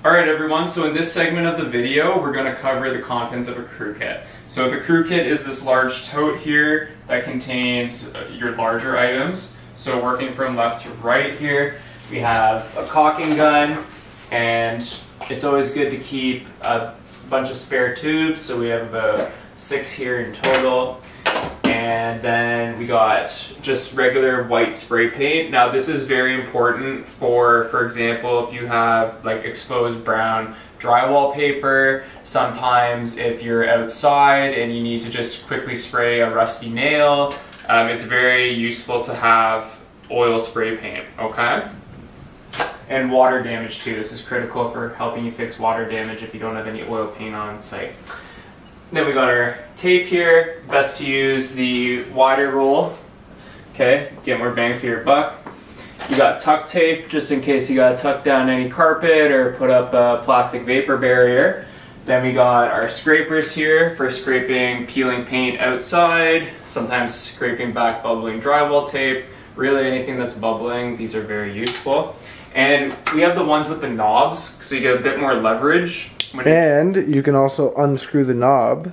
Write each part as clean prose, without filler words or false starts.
Alright everyone, so in this segment of the video, we're going to cover the contents of a crew kit. So the crew kit is this large tote here that contains your larger items. So working from left to right here, we have a caulking gun, and it's always good to keep a bunch of spare tubes. So we have about 6 here in total. And then we got just regular white spray paint. Now this is very important for example, if you have like exposed brown drywall paper. Sometimes if you're outside and you need to just quickly spray a rusty nail, it's very useful to have oil spray paint, okay? And water damage too. This is critical for helping you fix water damage if you don't have any oil paint on site. Then we got our tape here. Best to use the wider roll. Okay, get more bang for your buck. You got tuck tape, just in case you gotta tuck down any carpet or put up a plastic vapor barrier. Then we got our scrapers here for scraping peeling paint outside, sometimes scraping back bubbling drywall tape. Really anything that's bubbling, these are very useful. And we have the ones with the knobs, so you get a bit more leverage. And you can also unscrew the knob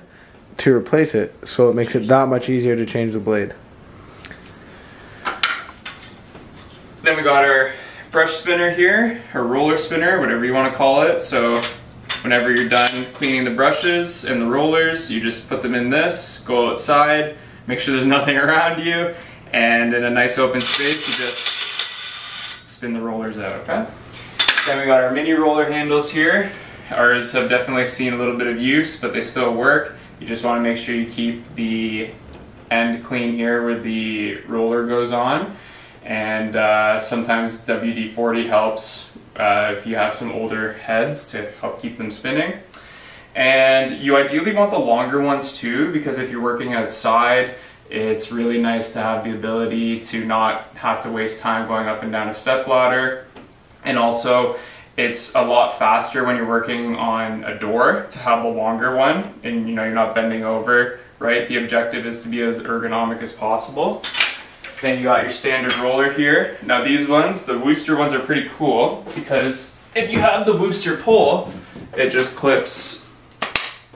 to replace it, so it makes it that much easier to change the blade. Then we got our brush spinner here, or roller spinner, whatever you want to call it. So whenever you're done cleaning the brushes and the rollers, you just put them in this, go outside, make sure there's nothing around you, and in a nice open space, you just spin the rollers out, okay? Then we got our mini roller handles here. Ours have definitely seen a little bit of use, but they still work. You just want to make sure you keep the end clean here where the roller goes on. And sometimes WD-40 helps if you have some older heads to help keep them spinning. And you ideally want the longer ones too, because if you're working outside, it's really nice to have the ability to not have to waste time going up and down a step ladder. And also, it's a lot faster when you're working on a door to have a longer one, and you know you're not bending over, right? The objective is to be as ergonomic as possible. Then you got your standard roller here. Now these ones, the Wooster ones, are pretty cool because if you have the Wooster pull, it just clips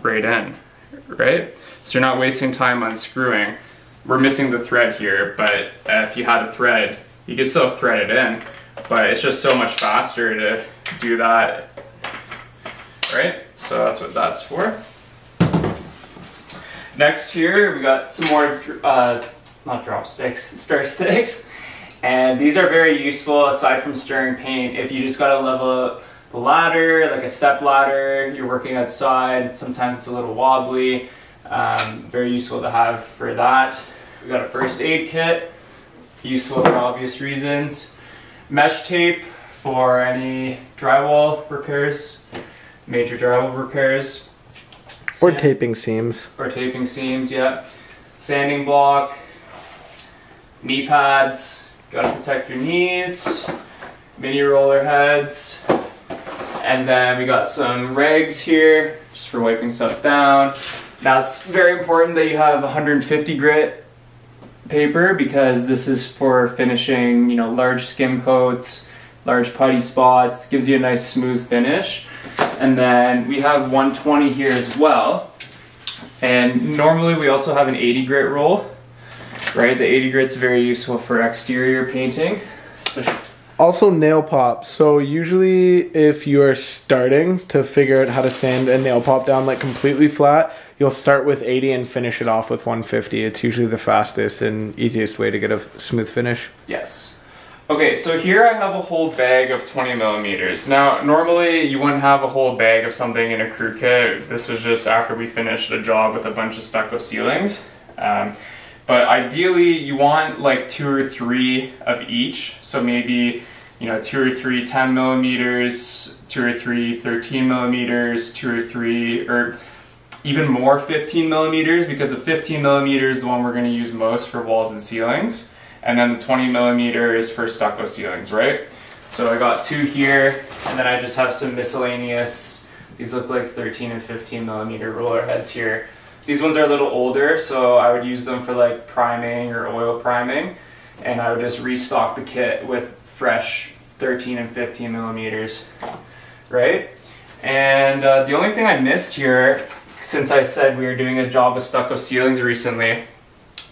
right in, right? So you're not wasting time unscrewing. We're missing the thread here, but if you had a thread, you could still thread it in. But it's just so much faster to do that, right? So that's what that's for. Next here, we got some more, not drop-sticks, stir sticks. And these are very useful aside from stirring paint. If you just gotta level the ladder, like a step ladder, you're working outside, sometimes it's a little wobbly. Very useful to have for that. We got a first aid kit, useful for obvious reasons. Mesh tape for any drywall repairs, major drywall repairs. Or taping seams. Or taping seams, yeah. Sanding block, knee pads, gotta protect your knees, mini roller heads, and then we got some rags here, just for wiping stuff down. Now it's very important that you have 150 grit paper because this is for finishing, you know, large skim coats, large putty spots, gives you a nice smooth finish. And then we have 120 here as well. And normally we also have an 80 grit roll, right? The 80 grit's very useful for exterior painting. Also nail pop. So usually if you are starting to figure out how to sand a nail pop down like completely flat, you'll start with 80 and finish it off with 150. It's usually the fastest and easiest way to get a smooth finish. Yes. Okay, so here I have a whole bag of 20 millimeters. Now, normally you wouldn't have a whole bag of something in a crew kit. This was just after we finished a job with a bunch of stucco ceilings. But ideally you want like 2 or 3 of each. So maybe, you know, 2 or 3 10 millimeters, 2 or 3 13 millimeters, 2 or 3, or even more 15 millimeters, because the 15 millimeter is the one we're going to use most for walls and ceilings. And then the 20 millimeter is for stucco ceilings, right? So I got 2 here, and then I just have some miscellaneous, these look like 13 and 15 millimeter roller heads here. These ones are a little older, so I would use them for like priming or oil priming, and I would just restock the kit with fresh 13 and 15 millimeters, right? And the only thing I missed here, since I said we were doing a job with stucco ceilings recently,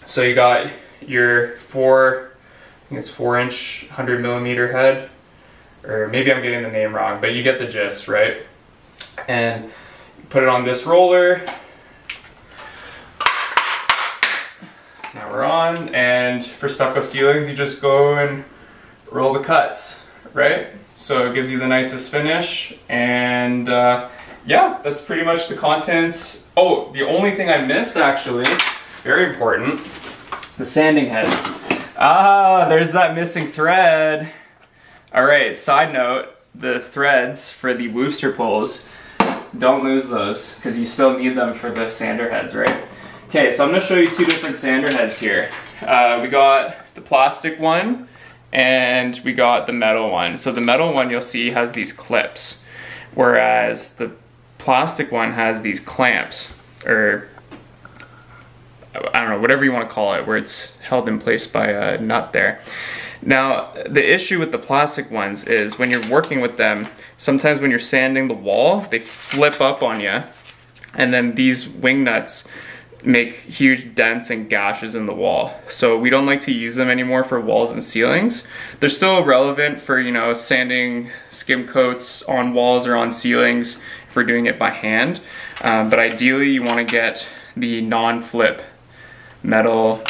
so you got your I think it's 4-inch 100mm head, or maybe I'm getting the name wrong, but you get the gist, right? And you put it on this roller. Now we're on, and for stucco ceilings, you just go and roll the cuts, right? So it gives you the nicest finish, and yeah, that's pretty much the contents. Oh, the only thing I missed, actually, very important, the sanding heads. Ah, there's that missing thread. All right, side note, the threads for the Wooster poles, don't lose those, because you still need them for the sander heads, right? Okay, so I'm gonna show you two different sander heads here. We got the plastic one, and we got the metal one. So the metal one, you'll see, has these clips, whereas the plastic one has these clamps, or I don't know, whatever you want to call it, where it's held in place by a nut there. Now, the issue with the plastic ones is when you're working with them, sometimes when you're sanding the wall, they flip up on you, and then these wing nuts make huge dents and gashes in the wall. So we don't like to use them anymore for walls and ceilings. They're still relevant for, you know, sanding skim coats on walls or on ceilings if we're doing it by hand. But ideally you want to get the non-flip metal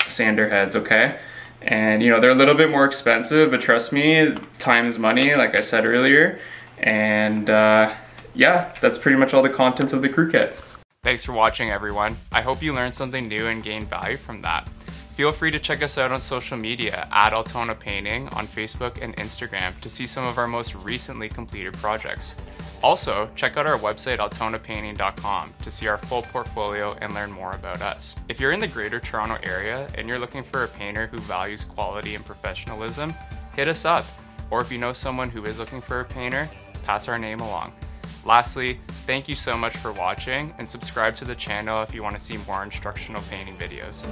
sander heads, okay? And you know, they're a little bit more expensive, but trust me, time is money, like I said earlier. And yeah, that's pretty much all the contents of the crew kit. Thanks for watching, everyone. I hope you learned something new and gained value from that. Feel free to check us out on social media at Altona Painting on Facebook and Instagram to see some of our most recently completed projects. Also, check out our website altonapainting.com to see our full portfolio and learn more about us. If you're in the Greater Toronto area and you're looking for a painter who values quality and professionalism, hit us up. Or if you know someone who is looking for a painter, pass our name along. Lastly, thank you so much for watching, and subscribe to the channel if you want to see more instructional painting videos.